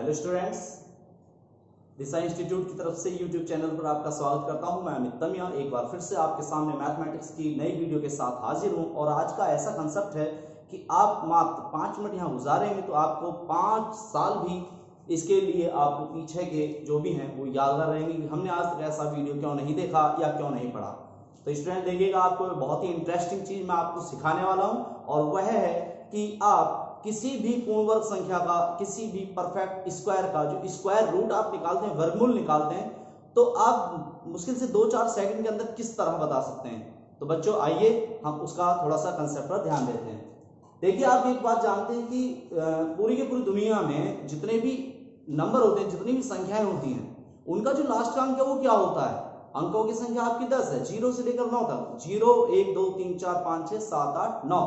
Hello students, दिशा institute की तरफ से यूट्यूब चैनल पर आपका स्वागत करता हूं। मैं अमित तमिया एक बार फिर से आपके सामने मैथमेटिक्स की नई वीडियो के साथ हाजिर हूं। और आज का ऐसा कंसेप्ट है कि आप मात्र 5 मिनट यहां गुजारेंगे तो आपको 5 साल भी इसके लिए आपको पीछे के जो भी हैं वो यादगार रहेंगे कि हमने आज तक ऐसा वीडियो क्यों नहीं देखा या क्यों नहीं पढ़ा। तो स्टूडेंट देखिएगा, आपको बहुत ही इंटरेस्टिंग चीज मैं आपको सिखाने वाला हूँ और वह है कि आप किसी भी पूर्ण वर्ग संख्या का, किसी भी परफेक्ट स्क्वायर का जो स्क्वायर रूट आप निकालते हैं, वर्गमूल निकालते हैं, तो आप मुश्किल से 2-4 सेकंड के अंदर किस तरह बता सकते हैं। तो बच्चों आइए हम उसका थोड़ा सा कंसेप्ट पर ध्यान देते हैं। देखिए, आप एक बात जानते हैं कि पूरी की पूरी दुनिया में जितने भी नंबर होते हैं, जितनी भी संख्याएं होती हैं, उनका जो लास्ट का अंक है वो क्या होता है? अंकों की संख्या आपकी 10 है, 0 से लेकर 9 तक। 0 1 2 3 4 5 6 7 8 9।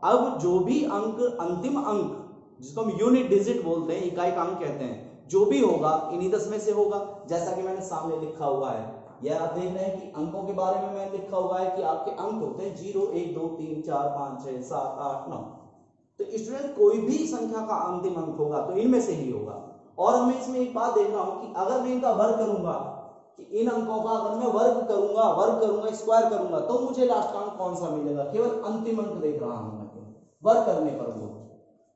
अब जो भी अंक, अंतिम अंक जिसको हम यूनिट डिजिट बोलते हैं, इकाई का अंक कहते हैं, जो भी होगा इन्हीं 10 में से होगा। जैसा कि मैंने सामने लिखा हुआ है, यह आप देख रहे हैं कि अंकों के बारे में मैंने लिखा हुआ है कि आपके अंक होते हैं 0 1 2 3 4 5 6 7 8 9। तो स्टूडेंट कोई भी संख्या का अंतिम अंक होगा तो इनमें से ही होगा। और मैं इसमें एक बात देख रहा हूं कि अगर मैं इनका वर्ग करूंगा, कि इन अंकों का अगर मैं वर्ग करूंगा स्क्वायर करूंगा, तो मुझे लास्ट का अंक कौन सा मिलेगा? केवल अंतिम अंक देख रहा हूं मैं वर्ग करने पर। वो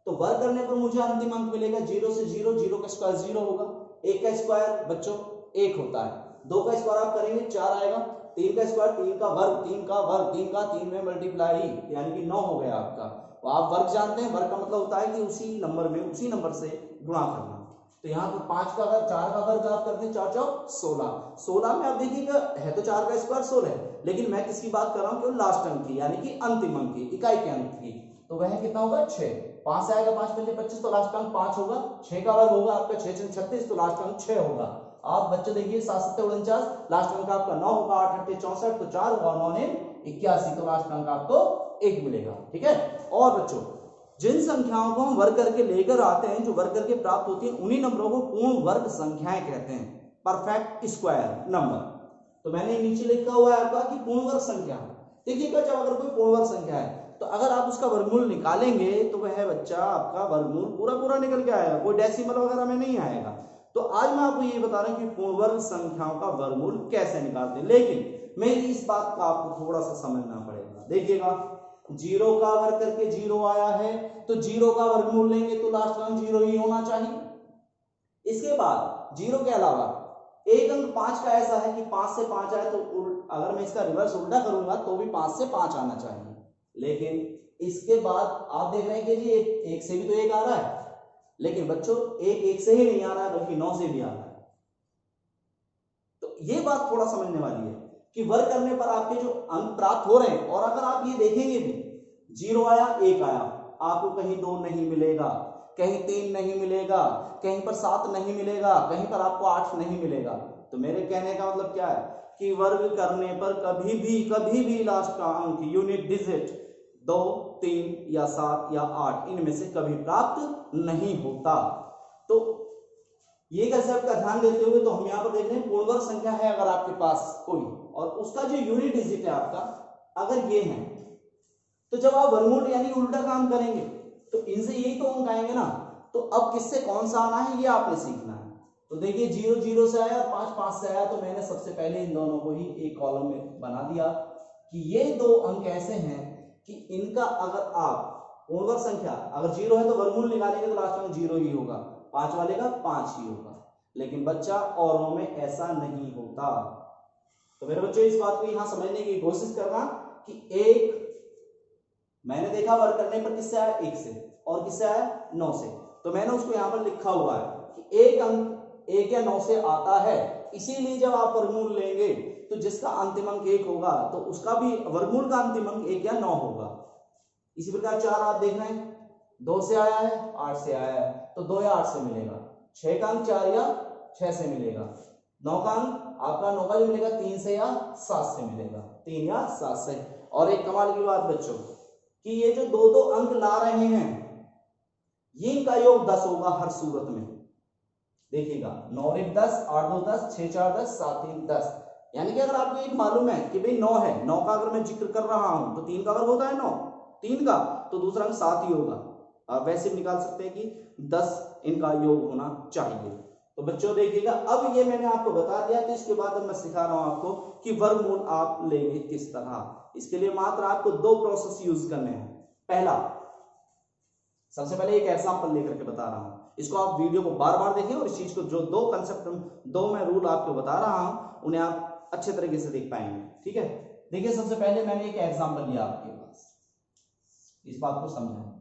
तो वर्ग करने पर मुझे अंतिम अंक मिलेगा 0 से 0, 0 का स्क्वायर 0 होगा। 1 का स्क्वायर बच्चों 1 होता है। 2 का स्क्वायर आप करेंगे 4 आएगा। 3 का स्क्वायर 3 का वर्ग, 3 का वर्ग 3 का 3 में मल्टीप्लाई, यानी कि 9 हो गया आपका। तो आप वर्ग जानते हैं, वर्ग का मतलब होता है कि उसी नंबर में, उसी नंबर से गुणा करना। तो यहाँ पर 5 का वर्ग, 4 का वर्ग आप करते हैं 4 4 16। 16 में आप देखिएगा है तो 4 का स्क्वायर 16 है, लेकिन मैं किसकी बात कर रहा हूँ? केवल लास्ट अंक की, यानी कि अंतिम अंक की, इकाई के अंक की। तो वह कितना होगा? 6। 5 से आएगा 5 पंजे 25, तो लास्ट अंक 5 होगा। 6 का वर्ग होगा आपका 6 6 36, तो लास्ट अंक 6 होगा। आप बच्चे देखिए 7 7 49, लास्ट अंक आपका 9 होगा। 8 8 64, तो 4 होगा। 9 9 81, तो लास्ट अंक आपको 1 मिलेगा। ठीक है। और बच्चों जिन संख्याओं को हम वर्ग करके लेकर आते हैं, जो वर्ग करके प्राप्त होती है, उन्हीं नंबरों को पूर्ण वर्ग संख्याएं कहते हैं, परफेक्ट स्क्वायर नंबर। तो मैंने नीचे लिखा हुआ है आपका कि पूर्ण वर्ग संख्या। देखिएगा, जब अगर कोई पूर्ण वर्ग संख्या है तो अगर आप उसका वर्गमूल निकालेंगे तो वह बच्चा आपका वर्गमूल पूरा पूरा निकल के आएगा, कोई डेसिमल वगैरह में नहीं आएगा। तो आज मैं आपको ये बता रहा हूं कि पूर्ण वर्ग संख्याओं का वर्गमूल कैसे निकालते हैं, लेकिन मेरी इस बात का आपको थोड़ा सा समझना पड़ेगा। देखिएगा, 0 का वर्ग करके 0 आया है, तो 0 का वर्गमूल लेंगे तो लास्ट अंक 0 ही होना चाहिए। इसके बाद 0 के अलावा एक अंक 5 का ऐसा है कि 5 से 5 आए, तो अगर मैं इसका रिवर्स उल्टा करूंगा तो भी 5 से 5 आना चाहिए। लेकिन इसके बाद आप देख रहे हैं कि जी एक से भी तो 1 आ रहा है, लेकिन बच्चों एक से ही नहीं आ रहा है, बल्कि 9 से भी आ रहा है। तो ये बात थोड़ा समझने वाली है कि वर्ग करने पर आपके जो अंक प्राप्त हो रहे हैं, और अगर आप ये देखेंगे भी 0 आया 1 आया, आपको कहीं 2 नहीं मिलेगा, कहीं 3 नहीं मिलेगा, कहीं पर 7 नहीं मिलेगा, कहीं पर आपको 8 नहीं मिलेगा। तो मेरे कहने का मतलब क्या है कि वर्ग करने पर कभी भी लास्ट का अंक, यूनिट डिजिट 2 3 या 7 या 8 इनमें से कभी प्राप्त नहीं होता। तो ये कंसेप्ट का ध्यान देते हुए तो हम यहाँ पर देख रहे हैं पूर्ण वर्ग संख्या है अगर आपके पास कोई, और उसका जो यूनिट डिजिट है आपका अगर ये है, तो जब आप वर्गमूल यानी उल्टा काम करेंगे तो इनसे यही तो अंक आएंगे ना। तो अब किससे कौन सा आना है ये आपने सीखना है। तो देखिए 0 0 से आया और 5 5 से आया, तो मैंने सबसे पहले इन दोनों को ही एक कॉलम में बना दिया कि ये दो अंक ऐसे हैं कि इनका अगर आप पूर्ण वर्ग संख्या अगर 0 है तो वर्गमूल निकालेंगे तो लास्ट में 0 ही होगा, 5 वाले का 5 ही होगा। लेकिन बच्चा औरों में ऐसा नहीं होता। तो मेरे बच्चों इस बात को यहां समझने की कोशिश करना कि एक मैंने देखा वर्ग करने पर किससे आया? 1 से, और किससे आया? 9 से। तो मैंने उसको यहां पर लिखा हुआ है कि एक अंक 1 या 9 से आता है, इसीलिए जब आप वर्गमूल लेंगे तो जिसका अंतिम अंक 1 होगा तो उसका भी वर्गमूल का अंतिम अंक 1 या 9 होगा। इसी प्रकार 4 आप देख रहे हैं 2 से आया है, 8 से आया है, तो 2 या 8 से मिलेगा। 6 का अंक 4 या 6 से मिलेगा। 9 का अंक आपका 9 का जो मिलेगा 3 से या 7 से मिलेगा, 3 या 7 से। और एक कमाल की बात बच्चों कि ये जो दो अंक ला रहे हैं, ये इनका योग 10 होगा हर सूरत में। देखिएगा 9 1 10, 8 2 10, 6 4 10, 7 3 10। यानी कि अगर आपको एक मालूम है कि भाई 9 है, 9 का अगर मैं जिक्र कर रहा हूं तो 3 का वर्ग होता है 9, 3 का, तो दूसरा अंक 7 ही होगा। आप वैसे भी निकाल सकते हैं कि 10 इनका योग होना चाहिए। तो बच्चों देखिएगा, अब ये मैंने आपको बता दिया, तो इसके बाद अब मैं सिखा रहा हूं आपको कि वर्गमूल आप लेंगे किस तरह। इसके लिए मात्र आपको 2 प्रोसेस यूज करने हैं। पहला, सबसे पहले एक एग्जांपल लेकर के बता रहा हूं, इसको आप वीडियो को बार बार देखें और इस चीज को जो 2 कंसेप्ट 2 मैं रूल आपको बता रहा हूं उन्हें आप अच्छे तरीके से देख पाएंगे। ठीक है, देखिए सबसे पहले मैंने एक एग्जांपल लिया आपके पास, इस बात को समझें।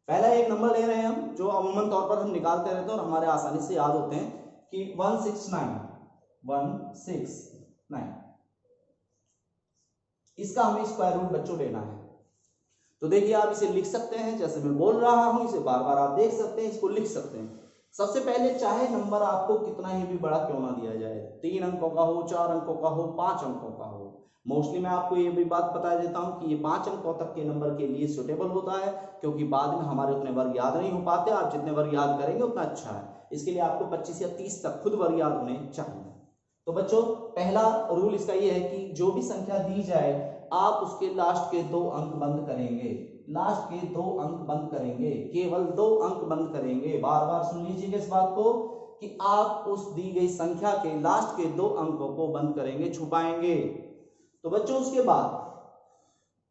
पहला एक नंबर ले रहे हैं हम, जो अमूमन तौर पर हम निकालते रहते हैं और हमारे आसानी से याद होते हैं कि 169 इसका हमें स्क्वायर रूट बच्चों लेना है। तो देखिए आप इसे लिख सकते हैं, जैसे मैं बोल रहा हूं इसे बार बार आप देख सकते हैं, इसको लिख सकते हैं। सबसे पहले चाहे नंबर आपको कितना ही भी बड़ा क्यों ना दिया जाए, 3 अंकों का हो, 4 अंकों का हो, 5 अंकों का हो, मोस्टली मैं आपको ये भी बात बता देता हूं कि ये 5 अंकों तक के नंबर के लिए सुटेबल होता है, क्योंकि बाद में हमारे उतने वर्ग याद नहीं हो पाते। आप जितने वर्ग याद करेंगे उतना अच्छा है। इसके लिए आपको 25 या 30 तक खुद वर्ग याद होने चाहिए। तो बच्चों पहला रूल इसका ये है कि जो भी संख्या दी जाए आप उसके लास्ट के 2 अंक बंद करेंगे, लास्ट के 2 अंक बंद करेंगे, केवल 2 अंक बंद करेंगे। बार बार सुन लीजिएगा इस बात को कि आप उस दी गई संख्या के लास्ट के 2 अंकों को बंद करेंगे, छुपाएंगे। तो बच्चों उसके बाद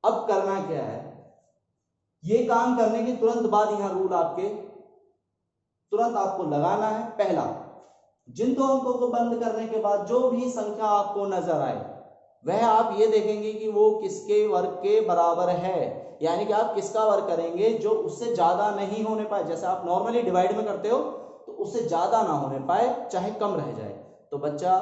अब करना क्या है, ये काम करने के तुरंत बाद यहां रूल आपके तुरंत आपको लगाना है। पहला, जिन 2 अंकों को बंद करने के बाद जो भी संख्या आपको नजर आए वह आप ये देखेंगे कि वो किसके वर्ग के बराबर है, यानी कि आप किसका वर्ग करेंगे जो उससे ज्यादा नहीं होने पाए। जैसे आप नॉर्मली डिवाइड में करते हो तो उससे ज्यादा ना होने पाए, चाहे कम रह जाए। तो बच्चा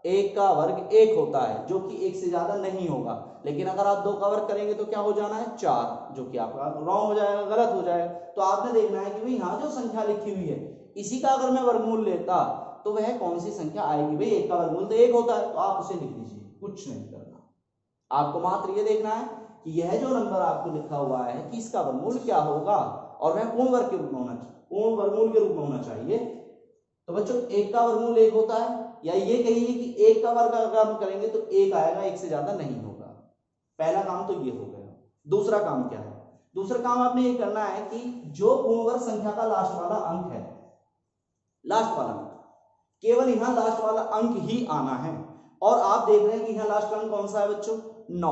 1 का वर्ग 1 होता है, जो कि 1 से ज्यादा नहीं होगा। लेकिन अगर आप 2 का वर्ग करेंगे तो क्या हो जाना है, 4, जो कि आपका रॉन्ग हो जाएगा, गलत हो जाएगा। तो आपने देखना है कि भाई यहाँ जो संख्या लिखी हुई है इसी का अगर मैं वर्गमूल लेता तो वह कौन सी संख्या आएगी। भाई 1 का वर्गमूल तो 1 होता है, तो आप उसे लिख लीजिए, कुछ नहीं करना। आपको मात्र ये देखना है कि यह जो नंबर आपको लिखा हुआ है कि इसका वर्गमूल क्या होगा, और वह पूर्ण वर्ग के रूप में होना चाहिए, पूर्ण वर्गमूल के रूप में होना चाहिए। तो बच्चों 1 का वर्गमूल 1 होता है, या ये कहिए कि 1 का वर्ग अगर हम करेंगे तो 1 आएगा, 1 से ज्यादा नहीं होगा। पहला काम तो ये हो गया। दूसरा काम क्या है, दूसरा काम आपने ये करना है कि जो पूर्ण वर्ग संख्या का लास्ट वाला अंक है, लास्ट वाला अंक, केवल यहां लास्ट वाला अंक ही आना है। और आप देख रहे हैं कि यहां लास्ट अंक कौन सा है बच्चों, 9।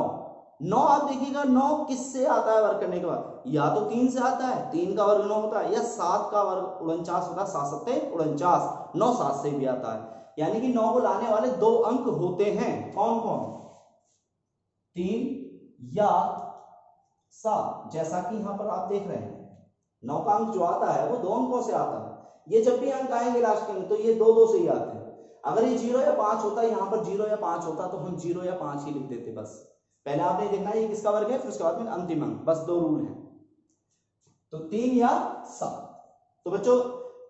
आप देखिएगा 9 किससे आता है वर्ग करने के बाद, या तो 3 से आता है, 3 का वर्ग 9 होता है, या 7 का वर्ग 49 होता है, 7 सत्ते 49, 9 7 से भी आता है। यानी कि 9 को लाने वाले 2 अंक होते हैं, कौन कौन, 3 या 7। जैसा कि यहां पर आप देख रहे हैं 9 का अंक जो आता है वो 2 अंकों से आता है। ये जब भी अंक आएंगे लास्ट के तो ये 2 से ही आते हैं। अगर ये 0 या 5 होता, यहाँ पर 0 या 5 होता तो हम 0 या 5 ही लिख देते बस। पहले आपने देखना है ये किसका वर्ग है, फिर उसके बाद में अंतिम अंक, बस 2 रूल हैं। तो 3 या 7। तो बच्चों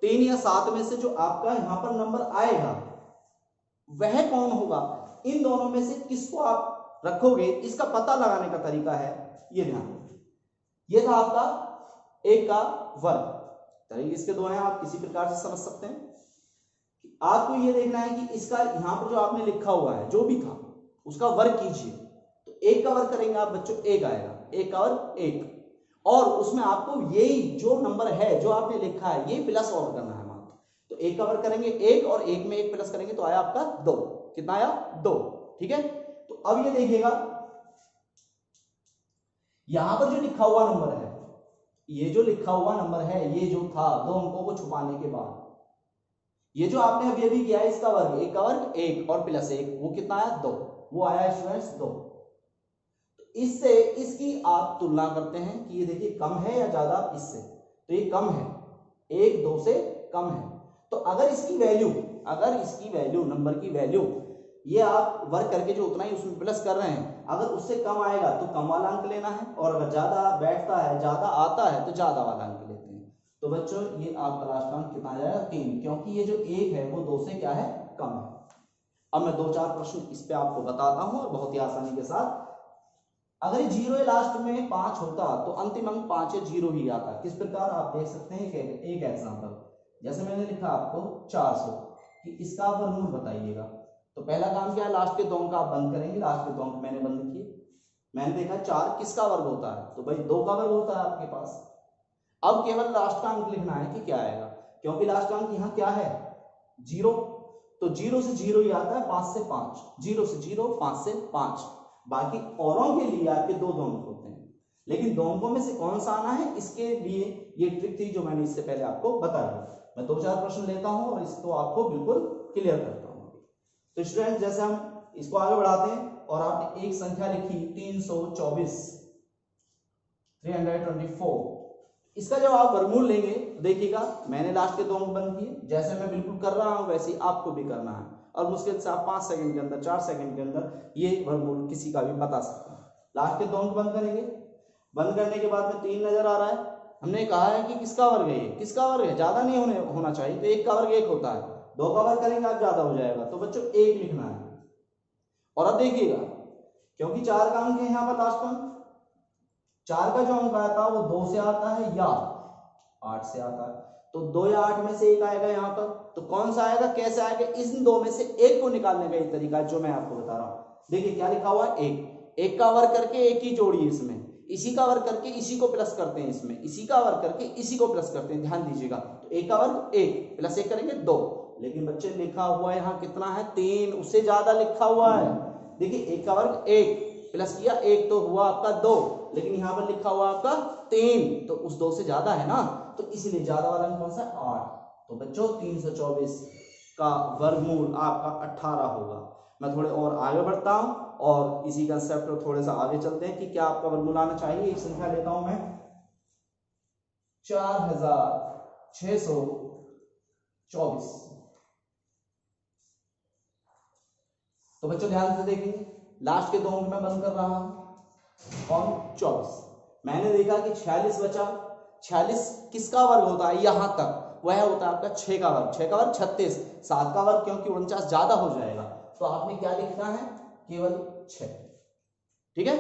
3 या 7 में से जो आपका यहां पर नंबर आएगा वह कौन होगा, इन दोनों में से किसको आप रखोगे, इसका पता लगाने का तरीका है ये ध्यान। ये था आपका 1 का वर्ग, तरीके इसके 2 हैं, आप किसी प्रकार से समझ सकते हैं। आपको ये देखना है कि इसका यहां पर जो आपने लिखा हुआ है जो भी था उसका वर्ग कीजिए। तो 1 का वर्ग करेंगे आप बच्चों, 1 आएगा, 1 का वर्ग 1, और उसमें आपको यही जो नंबर है जो आपने लिखा है ये प्लस और करना है मात्र। तो 1 का वर्ग करेंगे 1, और 1 में 1 प्लस करेंगे तो आया आपका 2। कितना आया, 2। ठीक है, तो अब ये देखिएगा यहां पर जो लिखा हुआ नंबर है, ये जो लिखा हुआ नंबर है, ये जो था 2 अंकों को छुपाने के बाद, ये जो आपने अभी अभी किया है इसका वर्ग, 1 का वर्ग 1 और प्लस 1, वो कितना आया, 2, वो आया स्टूडेंट्स 2। तो इससे इसकी आप तुलना करते हैं कि ये देखिए कम है या ज्यादा इससे, तो ये कम है, 1 2 से कम है। तो अगर इसकी वैल्यू नंबर की वैल्यू ये आप वर्ग करके जो उतना ही उसमें प्लस कर रहे हैं, अगर उससे कम आएगा तो कम वाला अंक लेना है, और अगर ज्यादा बैठता है, ज्यादा आता है तो ज्यादा वाला अंक लेते हैं। तो बच्चों ये आपका लास्ट अंक कितना आ जाएगा, 3, क्योंकि ये जो 1 है वो 2 से क्या है, कम है। अब मैं 2-4 प्रश्न इस पे आपको बताता हूं और बहुत ही आसानी के साथ। अगर 0 लास्ट में 5 होता तो अंतिम अंक 5 या 0 ही आता। किस प्रकार आप देख सकते हैं, एक एग्जांपल, जैसे मैंने लिखा आपको 400 कि इसका वर्गमूल बताइएगा। तो पहला काम क्या है, लास्ट के 2 अंक आप बंद करेंगे, लास्ट के 2 अंक मैंने बंद किए, मैंने देखा 4 किसका वर्ग होता है, तो भाई 2 का वर्ग होता है आपके पास। अब केवल लास्ट का अंक लिखना है कि क्या आएगा, क्योंकि लास्ट का अंक यहाँ क्या है 0, तो 0 से 0 ही आता है, 5 से 5, 0 से 0, 5 से 5। बाकी औरों के लिए आपके 2 अंक होते हैं, लेकिन 2 अंकों में से कौन सा आना है, इसके लिए ये ट्रिक थी जो मैंने इससे पहले आपको बताया। मैं 2-4 प्रश्न लेता हूं और इसको आपको बिल्कुल क्लियर करता हूं। तो स्टूडेंट जैसे हम इसको आगे बढ़ाते हैं और आपने एक संख्या लिखी 324, इसका जब आप वर्गमूल लेंगे देखिएगा मैंने लास्ट के 2 अंक बंद किए, जैसे मैं बिल्कुल कर रहा हूं वैसे ही आपको भी करना है, और मुश्किल से आप 5 सेकंड के अंदर 4 सेकंड के अंदर ये वर्गमूल किसी का भी बता सकते हैं। लास्ट के 2 अंक बंद करेंगे, बंद करने के बाद में 3 नजर आ रहा है, हमने कहा है कि किसका वर्ग है, ये किसका वर्ग है, ज्यादा नहीं होना चाहिए, तो 1 का वर्ग 1 होता है, 2 का वर्ग करेंगे आप ज्यादा हो जाएगा, तो बच्चों 1 लिखना है। और अब देखिएगा क्योंकि 4 का अंक है यहाँ पर लास्ट का अंक, 4 का जो अंक आता है वो 2 से आता है या 8 से आता है, तो 2 या 8 में से एक आएगा यहाँ पर, तो कौन सा आएगा, कैसे आएगा, इन 2 में से एक को निकालने का एक तरीका है जो मैं आपको बता रहा हूं। देखिए क्या लिखा हुआ है, 1 का वर्ग करके 1 ही जोड़िए इसमें, इसी का वर्ग करके इसी को प्लस करते हैं इसमें, इसी का वर्ग करके इसी को प्लस करते हैं, ध्यान दीजिएगा, तो 1 का वर्ग 1 प्लस 1 करेंगे 2, लेकिन बच्चे लिखा हुआ है यहाँ कितना है 3, उससे ज्यादा लिखा हुआ है। देखिए 1 का वर्ग 1 प्लस किया 1 तो हुआ आपका 2, लेकिन यहाँ पर लिखा हुआ आपका 3, तो उस 2 से ज्यादा है ना, तो इसलिए ज्यादा वाला अंक कौन सा 8, तो बच्चों 324 का वर्गमूल आपका 18 होगा। मैं थोड़े और आगे बढ़ता हूं और इसी कंसेप्ट को थोड़े सा आगे चलते हैं कि क्या आपका वर्गमूल आना चाहिए। एक संख्या लेता हूं मैं 4624, तो बच्चों ध्यान से देखेंगे लास्ट के 2 अंक मैं बंद कर रहा हूं, कौन 24, मैंने देखा कि 46 बचा, 46 किसका वर्ग होता है यहां तक, वह होता है आपका 6 का वर्ग, 6 का वर्ग 36, 7 का वर्ग क्योंकि 49 ज्यादा हो जाएगा, तो आपने क्या लिखना है केवल 6, ठीक है।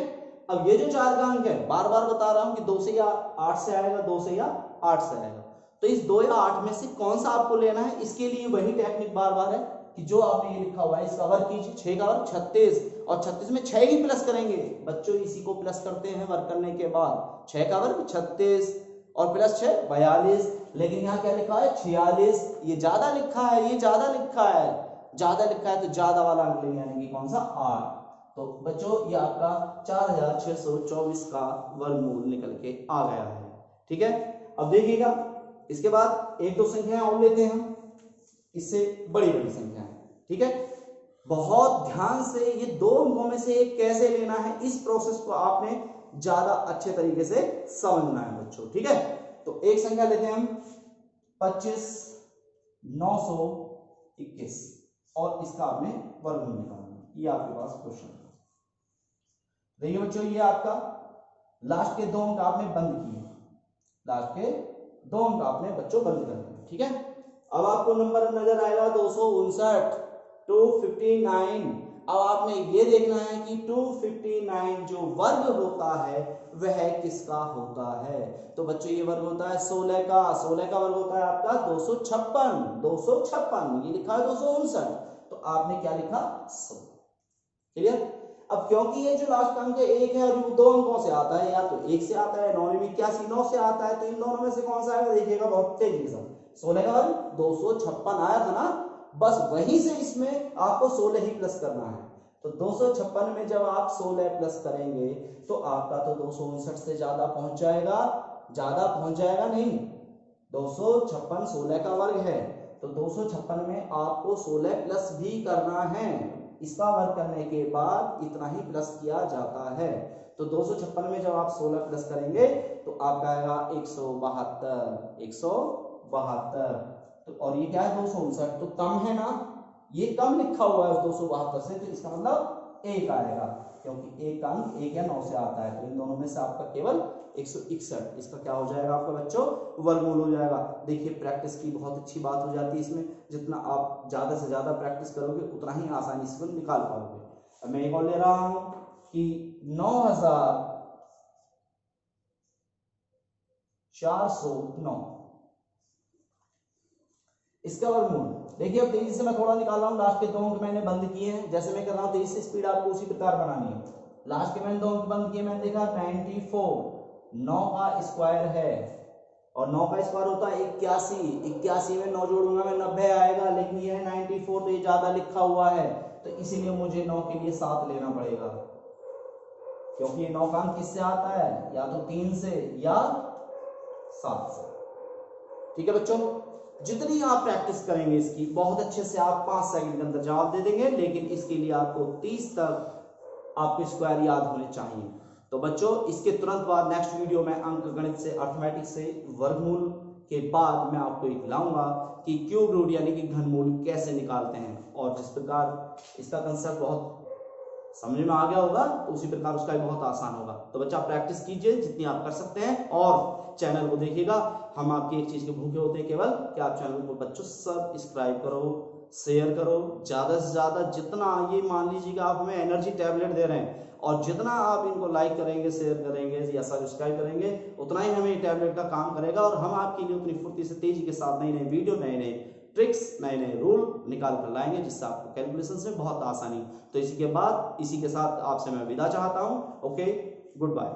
अब ये जो 4 का अंक है बार बार बता रहा हूं कि 2 से या 8 से आएगा, 2 से या 8 से आएगा, तो इस 2 या 8 में से कौन सा आपको लेना है, इसके लिए वही टेक्निक बार बार है कि जो आपने ये लिखा हुआ है इसका वर्ग कीजिए, 6 का वर्ग 36, और 36 में 6 ही प्लस करेंगे बच्चों, इसी को प्लस करते हैं वर्ग करने के बाद, 6 का वर्ग 36 और प्लस 6 42, लेकिन यहाँ क्या लिखा है 46, ये ज्यादा लिखा है, ये ज्यादा लिखा है, ज्यादा लिखा है तो ज्यादा वाला अंक लेंगे, यानी कि कौन सा 8, तो बच्चों ये आपका 4624 का वर्गमूल निकल के आ गया है, ठीक है। अब देखिएगा इसके बाद 1-2 संख्याएं और लेते हैं हम, इससे बड़ी बड़ी संख्या है, ठीक है। बहुत ध्यान से ये 2 अंकों में से एक कैसे लेना है, इस प्रोसेस को आपने ज्यादा अच्छे तरीके से समझना है बच्चों, ठीक है। तो एक संख्या लेते हैं हम 25921 और इसका आपने वर्गमूल निकालना, ये आपके पास क्वेश्चन है। देखिए बच्चों ये आपका लास्ट के 2 अंक आपने बंद किए, लास्ट के 2 अंक आपने बच्चों बंद कर दिए, ठीक है। अब आपको नंबर नजर आएगा 259, 259। अब आपने ये देखना है कि 259 जो वर्ग होता है वह किसका होता है, तो बच्चों ये वर्ग होता है 16 का, 16 का वर्ग होता है आपका 256, 256, ये लिखा है 259, तो आपने क्या लिखा 16, क्लियर। अब क्योंकि ये जो लास्ट अंक है 1 है और वो 2 अंकों से आता है, या तो 1 से आता है 981 9 से आता है, तो इन दोनों में से कौन सा आएगा देखिएगा बहुत तेजी के साथ, 16 का वर्ग 256 आया था ना, बस वहीं से इसमें आपको 16 ही प्लस करना है, तो 256 में जब आप 16 प्लस करेंगे तो आपका तो 259 से ज्यादा पहुंच जाएगा, ज्यादा पहुंच जाएगा नहीं, 256 16 का वर्ग है, तो 256 में आपको 16 प्लस भी करना है, इसका वर्ग करने के बाद इतना ही प्लस किया जाता है, तो 256 में जब आप 16 प्लस करेंगे तो आपका आएगा 172, 172, तो और ये क्या है 259, तो कम है ना, ये कम लिखा हुआ है उस 272 से, तो इसका मतलब 1 आएगा, क्योंकि 1 का अंक 1 या 9 से आता है, तो इन दोनों में से आपका केवल 161, इसका क्या हो जाएगा आपका बच्चों वर्गमूल हो जाएगा। देखिए प्रैक्टिस की बहुत अच्छी बात हो जाती है इसमें, जितना आप ज्यादा से ज्यादा प्रैक्टिस करोगे उतना ही आसानी से निकाल पाओगे। अब मैं एक और ले रहा हूं कि 9409, इसका वर्गमूल देखिए। अब तेजी से मैं थोड़ा निकाल रहा हूं, लास्ट के 2 अंक मैंने बंद किए हैं, जैसे मैं कर रहा हूं तेजी से, स्पीड आपको उसी प्रकार बनानी है। लास्ट के मैंने 2 अंक बंद किए, मैंने देखा 94, 9 का स्क्वायर है और 9 का स्क्वायर होता है 81, 81 में 9 जोड़ूंगा मैं 90 आएगा, लेकिन ये है 94 तो ये ज्यादा लिखा हुआ है, तो इसीलिए मुझे 9 के लिए 7 लेना पड़ेगा, क्योंकि ये 9 का अंक किससे आता है, या तो 3 से या 7 से। ठीक है बच्चों, जितनी आप प्रैक्टिस करेंगे इसकी बहुत अच्छे से आप 5 सेकंड के अंदर जवाब दे देंगे, लेकिन इसके लिए आपको 30 तक आपको स्क्वायर याद होने चाहिए। तो बच्चों इसके तुरंत बाद नेक्स्ट वीडियो में अंक गणित से, अर्थमेटिक्स से, वर्गमूल के बाद मैं आपको एक लाऊंगा कि क्यूब रूट यानी कि घनमूल कैसे निकालते हैं, और जिस प्रकार इसका कंसेप्ट बहुत समझ में आ गया होगा तो उसी प्रकार उसका भी बहुत आसान होगा। तो बच्चा प्रैक्टिस कीजिए जितनी आप कर सकते हैं और चैनल को देखिएगा। हम आपकी एक चीज के भूखे होते हैं केवल कि आप चैनल को बच्चों सब्सक्राइब करो, शेयर करो, ज्यादा से ज्यादा जितना, ये मान लीजिए कि आप हमें एनर्जी टैबलेट दे रहे हैं और जितना आप इनको लाइक करेंगे, शेयर करेंगे या सब्सक्राइब करेंगे, उतना ही हमें टैबलेट का काम करेगा और हम आपके लिए उतनी फुर्ती से, तेजी के साथ नई नई वीडियो, नए नए ट्रिक्स, नए नए रूल निकाल कर लाएंगे, जिससे आपको कैलकुलेशन में बहुत आसानी। तो इसी के साथ आपसे मैं विदा चाहता हूं। Okay, good bye.